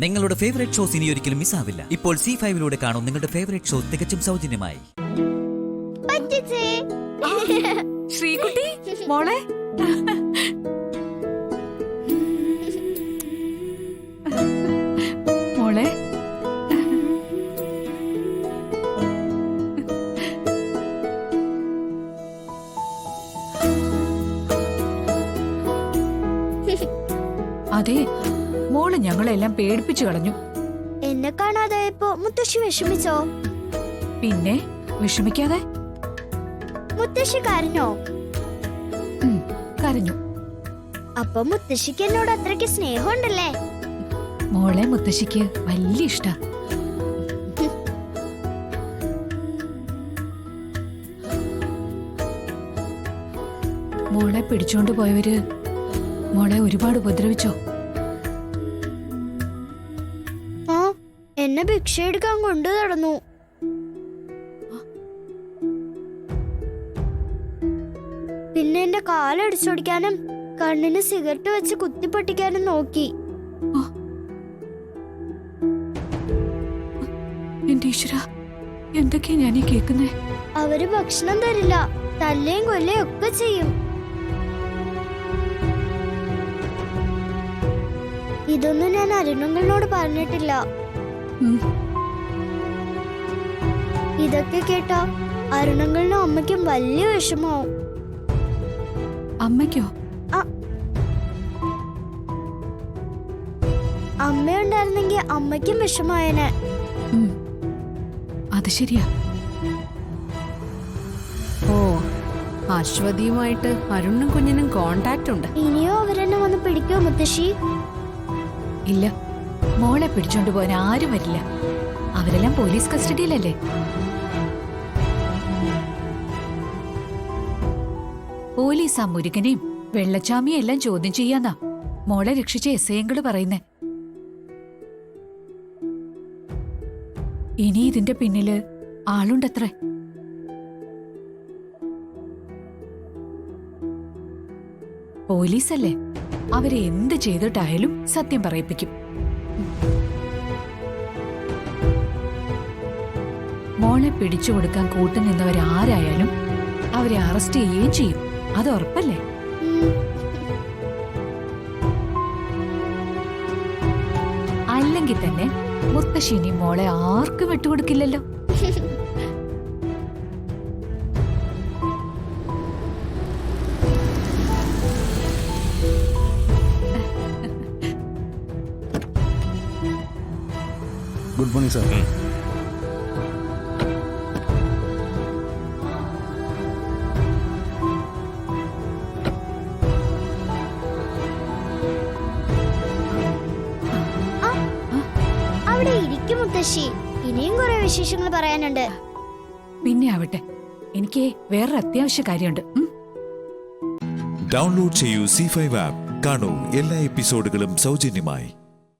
നിങ്ങളുടെ favourite shows ഇനി ഒരിക്കലും മിസ്സാവില്ല. ഇപ്പോൾ C5 കാണും നിങ്ങളുടെ ഫേവറേറ്റ് ഷോ തികച്ചും സൗജന്യമായി. ശ്രീകുട്ടി മോളെ, മോളെ അതെ, മോള് ഞങ്ങളെല്ലാം പേടിപ്പിച്ചു കളഞ്ഞു. എന്നെ കാണാതായപ്പോ മുത്തശ്ശി വിഷമിച്ചോ? പിന്നെ വിഷമിക്കാതെ. മുത്തശ്ശി കരഞ്ഞോ? കരഞ്ഞു. അപ്പൊ മുത്തശ്ശിക്ക് എന്നോട് അത്രയ്ക്ക് സ്നേഹമുണ്ടല്ലേ? മോളെ മുത്തശ്ശിക്ക് വലിയ ഇഷ്ട. മോളെ പിടിച്ചോണ്ട് പോയവര് മോളെ ഒരുപാട് ഉപദ്രവിച്ചോ? ആ, എന്നെ ഭിക്ഷ എടുക്കാൻ കൊണ്ടു നടന്നു. പിന്നെ എന്റെ കാലടിച്ചോടിക്കാനും കണ്ണിന് സിഗരറ്റ് വെച്ച് കുത്തിപ്പൊട്ടിക്കാനും നോക്കി. എന്റെ ഈശ്വരാ, എന്തൊക്കെയാ ഞാനീ കേക്കുന്നേ? അവര് ഭക്ഷണം തരില്ല, തല്ലേം കൊല്ലേം ഒക്കെ ചെയ്യും. ഇതൊന്നും ഞാൻ അരുണങ്ങളോട് പറഞ്ഞിട്ടില്ല. ഇതൊക്കെ കേട്ടാ അരുണങ്ങളിനും അമ്മയ്ക്കും വലിയ വിഷമാവും. അമ്മയ്ക്കോ? അമ്മയുണ്ടായിരുന്നെങ്കിൽ അമ്മയ്ക്കും വിഷമായനെ. അത് ശരിയാ. ഓ, അശ്വതിയുമായിട്ട് അരുണും കുഞ്ഞിനും കോണ്ടാക്ട് ഉണ്ട്. ഇനിയോ അവരെന്നെ വന്ന് പിടിക്കോ മുത്തശ്ശി? ഇല്ല, മോളെ പിടിച്ചോണ്ട് പോകാൻ ആരും വരില്ല. അവരെല്ലാം പോലീസ് കസ്റ്റഡിയിലല്ലേ. പോലീസ് ആ മുരുകനെയും വെള്ളച്ചാമിയും എല്ലാം ചോദ്യം ചെയ്യാന്നാ മോളെ രക്ഷിച്ച എസ്ഐങ്ങള് പറയുന്നേ. ഇനി ഇതിന്റെ പിന്നില് ആളുണ്ടത്രേ. പോലീസല്ലേ, അവരെ എന്ത് ചെയ്തിട്ടായാലും സത്യം പറയിപ്പിക്കും. മോളെ പിടിച്ചു കൊടുക്കാൻ കൂട്ടുനിന്നവരാരായാലും അവരെ അറസ്റ്റ് ചെയ്യുകയും ചെയ്യും. അത് ഉറപ്പല്ലേ? അല്ലെങ്കിൽ തന്നെ മുത്തശ്ശിനി മോളെ ആർക്കും വിട്ടുകൊടുക്കില്ലല്ലോ. Good morning sir. അവിടെ ഇരിക്കും മുത്തശ്ശി, ഇനിയും കുറെ വിശേഷങ്ങൾ പറയാനുണ്ട്. പിന്നെ ആവട്ടെ, എനിക്ക് വേറൊരു അത്യാവശ്യ കാര്യമുണ്ട്. ഡൗൺലോഡ് ചെയ്യൂ C5 ആപ്പ്. കാണൂ എല്ലാ എപ്പിസോഡുകളും സൗജന്യമായി.